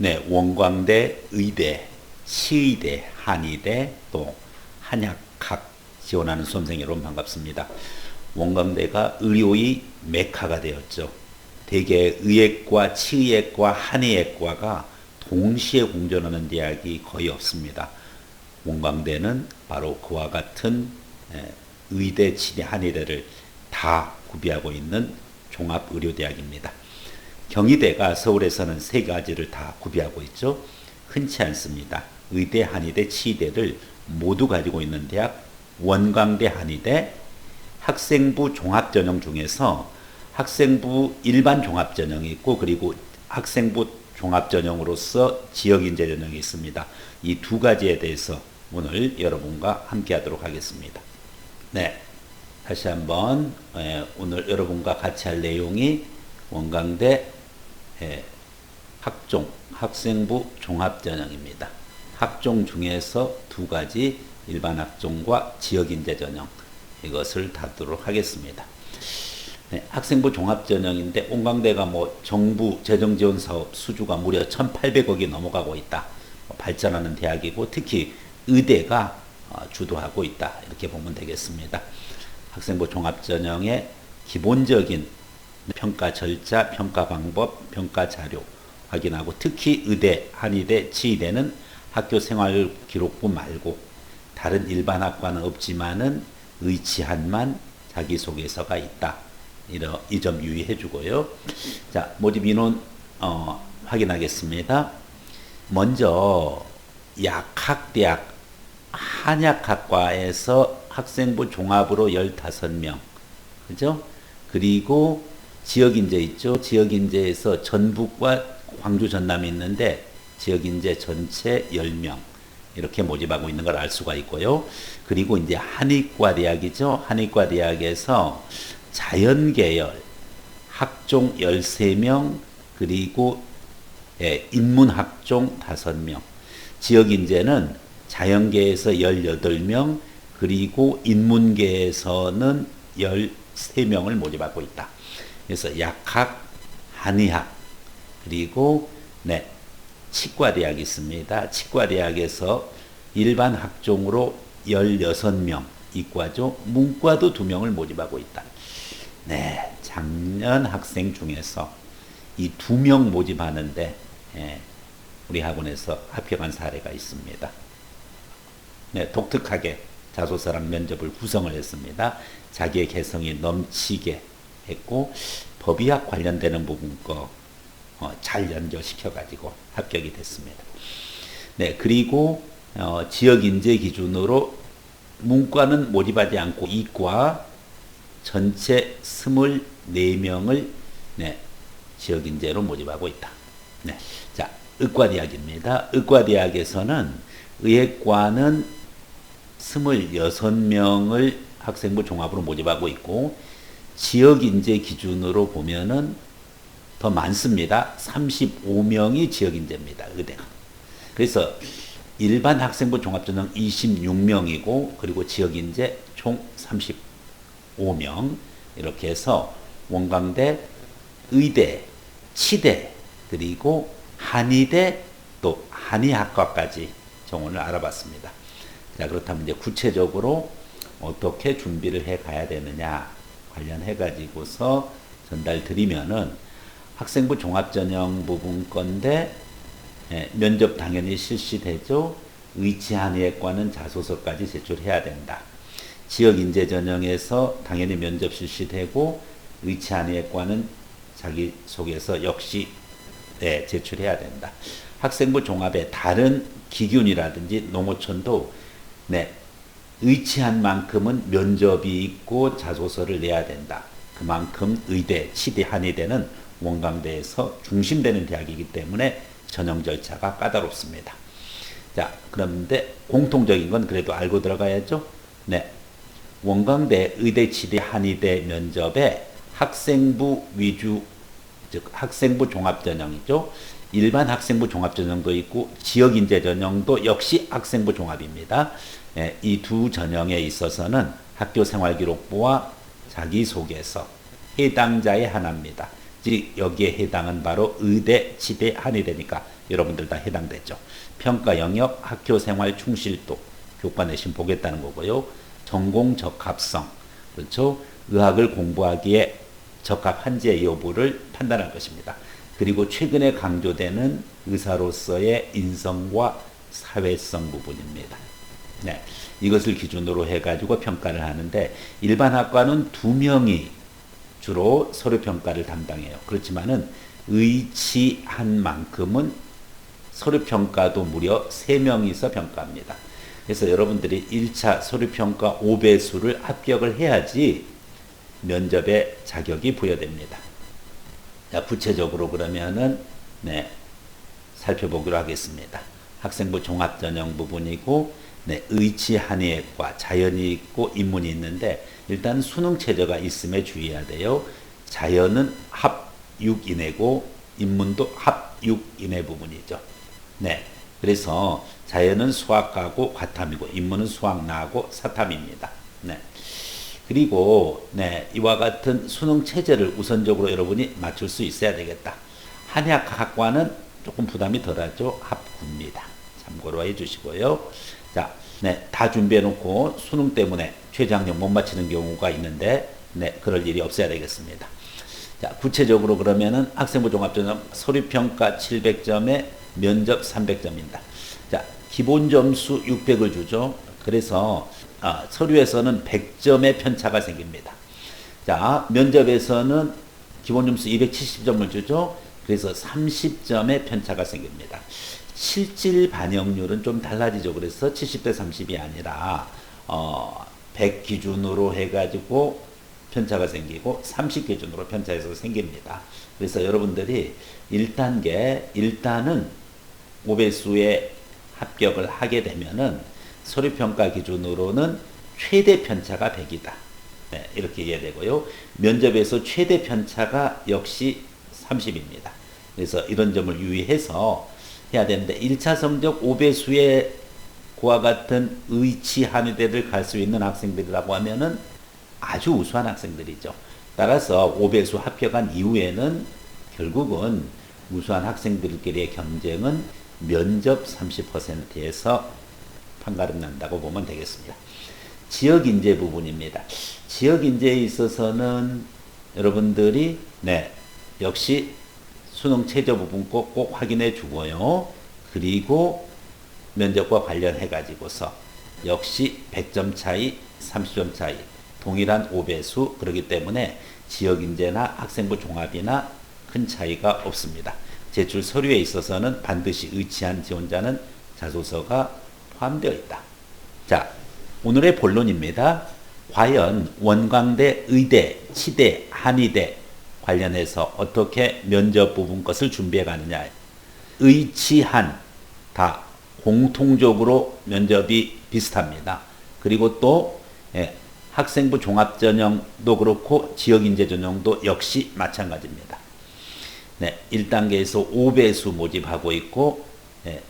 네, 원광대, 의대, 치의대, 한의대, 또 한약학 지원하는 수험생 여러분 반갑습니다. 원광대가 의료의 메카가 되었죠. 대개 의학과, 치의학과, 한의학과가 동시에 공존하는 대학이 거의 없습니다. 원광대는 바로 그와 같은 의대, 치대, 한의대를 다 구비하고 있는 종합의료대학입니다. 경희대가 서울에서는 세 가지를 다 구비하고 있죠. 흔치 않습니다. 의대, 한의대, 치의대를 모두 가지고 있는 대학 원광대, 한의대, 학생부 종합전형 중에서 학생부 일반 종합전형이 있고 그리고 학생부 종합전형으로서 지역인재 전형이 있습니다. 이 두 가지에 대해서 오늘 여러분과 함께 하도록 하겠습니다. 네, 다시 한번 오늘 여러분과 같이 할 내용이 원광대 학종, 학생부 종합전형입니다. 학종 중에서 두 가지 일반 학종과 지역인재 전형 이것을 다루도록 하겠습니다. 네, 학생부 종합전형인데 원광대가 정부 재정지원사업 수주가 무려 1,800억이 넘어가고 있다. 발전하는 대학이고 특히 의대가 주도하고 있다. 이렇게 보면 되겠습니다. 학생부 종합전형의 기본적인 평가 절차, 평가 방법, 평가 자료 확인하고 특히 의대, 한의대, 치의대는 학교 생활 기록부 말고 다른 일반 학과는 없지만은 의치한만 자기소개서가 있다. 이 점 유의해 주고요. 자, 모집 인원 확인하겠습니다. 먼저 약학대학 한약학과에서 학생부 종합으로 15명. 그죠? 그리고 지역인재 있죠. 지역인재에서 전북과 광주 전남이 있는데 지역인재 전체 10명 이렇게 모집하고 있는 걸 알 수가 있고요. 그리고 이제 한의과 대학이죠. 한의과 대학에서 자연계열 학종 13명 그리고 인문학종 5명 지역인재는 자연계에서 18명 그리고 인문계에서는 13명을 모집하고 있다. 그래서 약학, 한의학 그리고 치과대학이 있습니다. 치과대학에서 일반 학종으로 16명 이과죠. 문과도 2명을 모집하고 있다. 네, 작년 학생 중에서 이 2명 모집하는데 우리 학원에서 합격한 사례가 있습니다. 네, 독특하게 자소서랑 면접을 구성을 했습니다. 자기의 개성이 넘치게 했고 법의학 관련되는 부분 잘 연결시켜가지고 합격이 됐습니다. 네, 그리고 지역인재 기준으로 문과는 모집하지 않고 이과 전체 24명을 지역인재로 모집하고 있다. 네, 자, 의과대학입니다. 의과대학에서는 의학과는 26명을 학생부 종합으로 모집하고 있고 지역인재 기준으로 보면은 더 많습니다. 35명이 지역인재입니다. 의대가. 그래서 일반 학생부 종합전형 26명이고 그리고 지역인재 총 35명 이렇게 해서 원광대, 의대, 치대 그리고 한의대 또 한의학과까지 정원을 알아봤습니다. 자, 그렇다면 이제 구체적으로 어떻게 준비를 해 가야 되느냐 관련해 가지고서 전달 드리면은 학생부 종합전형 부분 건데 면접 당연히 실시되죠. 의치한의학과는 자소서까지 제출해야 된다. 지역인재 전형에서 당연히 면접 실시되고 의치한의학과는 자기소개서 역시 제출해야 된다. 학생부 종합의 다른 기균이라든지 농어촌도 의치한 만큼은 면접이 있고 자소서를 내야 된다. 그만큼 의대, 치대, 한의대는 원광대에서 중심되는 대학이기 때문에 전형 절차가 까다롭습니다. 자, 그런데 공통적인 건 그래도 알고 들어가야죠. 네, 원광대, 의대, 치대, 한의대 면접에 학생부 위주, 즉 학생부 종합전형이죠. 일반 학생부 종합전형도 있고 지역인재 전형도 역시 학생부 종합입니다. 이 두 전형에 있어서는 학교생활기록부와 자기소개서 해당자의 하나입니다. 즉 여기에 해당은 바로 의대, 치대, 한의대니까 여러분들 다 해당되죠. 평가 영역, 학교 생활 충실도, 교과 내신 보겠다는 거고요. 전공 적합성, 그렇죠. 의학을 공부하기에 적합한지 여부를 판단할 것입니다. 그리고 최근에 강조되는 의사로서의 인성과 사회성 부분입니다. 네, 이것을 기준으로 해가지고 평가를 하는데 일반 학과는 2명이 주로 서류 평가를 담당해요. 그렇지만은 의치한 만큼은 서류 평가도 무려 3명이서 평가합니다. 그래서 여러분들이 1차 서류 평가 5배수를 합격을 해야지 면접에 자격이 부여됩니다. 자, 구체적으로 그러면은 네, 살펴보기로 하겠습니다. 학생부 종합전형 부분이고 네, 의치 한의학과 자연이 있고 인문이 있는데 일단 수능 최저가 있음에 주의해야 돼요. 자연은 합 6 이내고 인문도 합 6 이내 부분이죠. 네, 그래서 자연은 수학하고 과탐이고 인문은 수학 나하고 사탐입니다. 네. 그리고 네, 이와 같은 수능 체제를 우선적으로 여러분이 맞출 수 있어야 되겠다. 한의학과는 조금 부담이 덜하죠. 합9입니다. 참고로 해주시고요. 자, 네, 다 준비해 놓고 수능 때문에 최저학력 못 맞히는 경우가 있는데 네, 그럴 일이 없어야 되겠습니다. 자, 구체적으로 그러면은 학생부 종합전형 서류평가 700점에 면접 300점입니다. 자, 기본 점수 600을 주죠. 그래서 서류에서는 100점의 편차가 생깁니다. 자, 면접에서는 기본 점수 270점을 주죠. 그래서 30점의 편차가 생깁니다. 실질 반영률은 좀 달라지죠. 그래서 70대 30이 아니라 100 기준으로 해가지고 편차가 생기고 30 기준으로 편차에서 생깁니다. 그래서 여러분들이 1단계 일단은 5배수에 합격을 하게 되면은 서류평가 기준으로는 최대 편차가 100이다. 네, 이렇게 이해되고요. 면접에서 최대 편차가 역시 30입니다. 그래서 이런 점을 유의해서 해야 되는데 1차 성적 5배수에 그와 같은 의치 한의대를 갈 수 있는 학생들이라고 하면은 아주 우수한 학생들이죠. 따라서 5배수 합격한 이후에는 결국은 우수한 학생들끼리의 경쟁은 면접 30%에서 판가름 난다고 보면 되겠습니다. 지역인재 부분입니다. 지역인재에 있어서는 여러분들이 네, 역시 수능 최저 부분 꼭 확인해 주고요. 그리고 면접과 관련해 가지고서 역시 100점 차이, 30점 차이, 동일한 5배수 그렇기 때문에 지역인재나 학생부 종합이나 큰 차이가 없습니다. 제출 서류에 있어서는 반드시 의치한 지원자는 자소서가 포함되어 있다. 자, 오늘의 본론입니다. 과연 원광대, 의대, 치대, 한의대 관련해서 어떻게 면접 부분 것을 준비해 가느냐. 의치한 다 공통적으로 면접이 비슷합니다. 그리고 또 학생부 종합전형도 그렇고 지역인재 전형도 역시 마찬가지입니다. 네, 1단계에서 5배수 모집하고 있고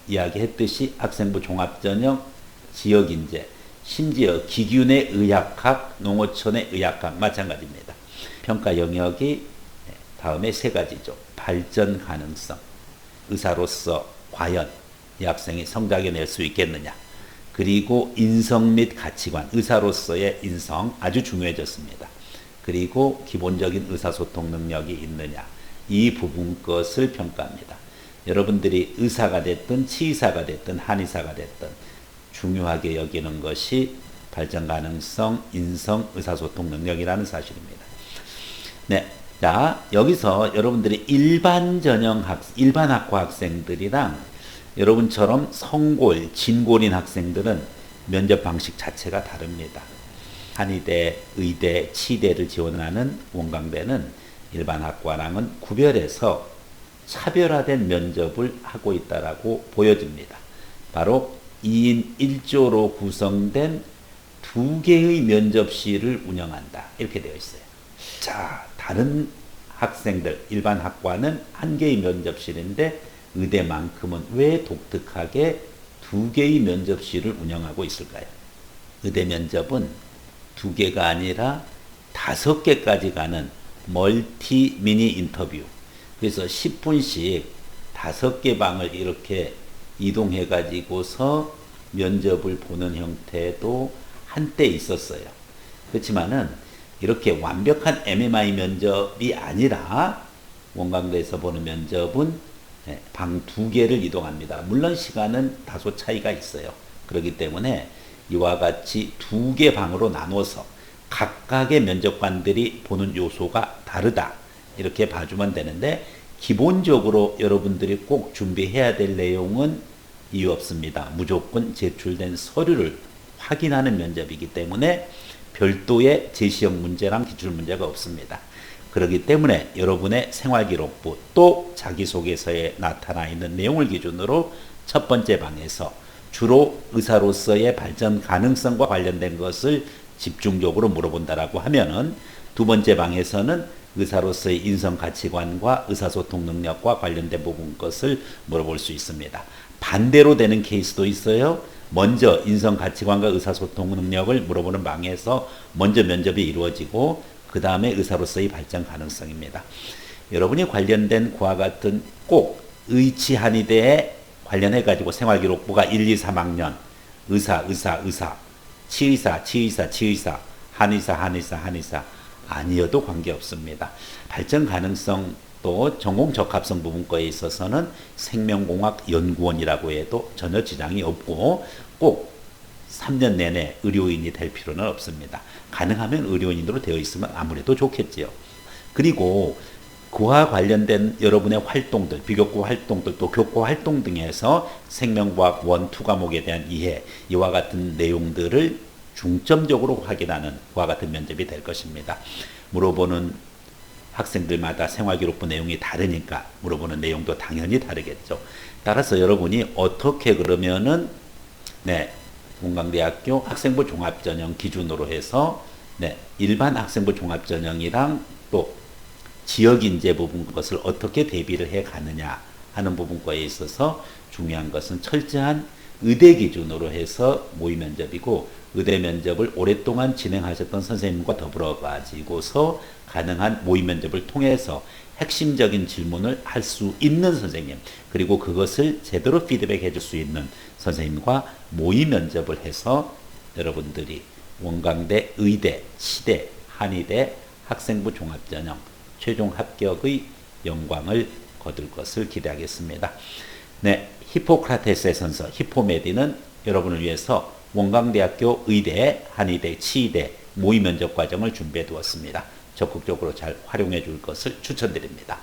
이야기했듯이 학생부 종합전형, 지역인재, 심지어 기균의 의학학, 농어촌의 의학학 마찬가지입니다. 평가 영역이 다음에 3가지죠. 발전 가능성, 의사로서 과연 이 학생이 성장해낼 수 있겠느냐, 그리고 인성 및 가치관, 의사로서의 인성 아주 중요해졌습니다. 그리고 기본적인 의사소통 능력이 있느냐, 이 부분 것을 평가합니다. 여러분들이 의사가 됐든 치의사가 됐든 한의사가 됐든 중요하게 여기는 것이 발전 가능성, 인성, 의사소통 능력이라는 사실입니다. 네, 자, 여기서 여러분들이 일반 학과 학생들이랑 여러분처럼 성골, 진골인 학생들은 면접 방식 자체가 다릅니다. 한의대, 의대, 치대를 지원하는 원광대는 일반 학과랑은 구별해서 차별화된 면접을 하고 있다라고 보여집니다. 바로 2인 1조로 구성된 2개의 면접실을 운영한다. 이렇게 되어 있어요. 자, 다른 학생들, 일반 학과는 1개의 면접실인데 의대만큼은 왜 독특하게 2개의 면접실을 운영하고 있을까요? 의대 면접은 2개가 아니라 5개까지 가는 멀티 미니 인터뷰. 그래서 10분씩 5개 방을 이렇게 이동해 가지고서 면접을 보는 형태도 한때 있었어요. 그렇지만은 이렇게 완벽한 MMI 면접이 아니라 원광대에서 보는 면접은 방 2개를 이동합니다. 물론 시간은 다소 차이가 있어요. 그렇기 때문에 이와 같이 2개 방으로 나눠서 각각의 면접관들이 보는 요소가 다르다. 이렇게 봐주면 되는데, 기본적으로 여러분들이 꼭 준비해야 될 내용은 이유 없습니다. 무조건 제출된 서류를 확인하는 면접이기 때문에 별도의 제시형 문제랑 기출 문제가 없습니다. 그렇기 때문에 여러분의 생활기록부 또 자기소개서에 나타나 있는 내용을 기준으로 첫 번째 방에서 주로 의사로서의 발전 가능성과 관련된 것을 집중적으로 물어본다라고 하면은, 두 번째 방에서는 의사로서의 인성 가치관과 의사소통 능력과 관련된 부분 것을 물어볼 수 있습니다. 반대로 되는 케이스도 있어요. 먼저 인성 가치관과 의사소통 능력을 물어보는 방에서 먼저 면접이 이루어지고 그 다음에 의사로서의 발전 가능성입니다. 여러분이 관련된 그와 같은 꼭 의치한의대에 관련해 가지고 생활기록부가 1, 2, 3학년 의사, 치의사, 한의사 아니어도 관계없습니다. 발전 가능성 또 전공 적합성 부분과에 있어서는 생명공학 연구원이라고 해도 전혀 지장이 없고 꼭 3년 내내 의료인이 될 필요는 없습니다. 가능하면 의료인으로 되어 있으면 아무래도 좋겠지요. 그리고 그와 관련된 여러분의 활동들, 비교과 활동들, 또 교과 활동 등에서 생명과학 1, 2 과목에 대한 이해, 이와 같은 내용들을 중점적으로 확인하는 그와 같은 면접이 될 것입니다. 물어보는 학생들마다 생활기록부 내용이 다르니까 물어보는 내용도 당연히 다르겠죠. 따라서 여러분이 어떻게 그러면은 원광대학교 학생부 종합전형 기준으로 해서 일반 학생부 종합전형이랑 또 지역인재 부분 것을 어떻게 대비를 해 가느냐 하는 부분과에 있어서 중요한 것은 철저한 의대 기준으로 해서 모의 면접이고, 의대 면접을 오랫동안 진행하셨던 선생님과 더불어 가지고서 가능한 모의 면접을 통해서 핵심적인 질문을 할 수 있는 선생님, 그리고 그것을 제대로 피드백해 줄 수 있는 선생님과 모의 면접을 해서 여러분들이 원광대, 의대, 치대, 한의대 학생부 종합전형 최종 합격의 영광을 거둘 것을 기대하겠습니다. 히포크라테스의 선서 히포메디는 여러분을 위해서 원광대학교 의대, 한의대, 치의대 모의 면접 과정을 준비해 두었습니다. 적극적으로 잘 활용해 줄 것을 추천드립니다.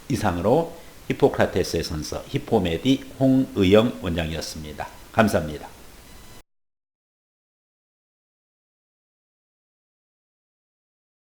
이상으로 히포크라테스의 선서 히포메디 홍의영 원장이었습니다. 감사합니다.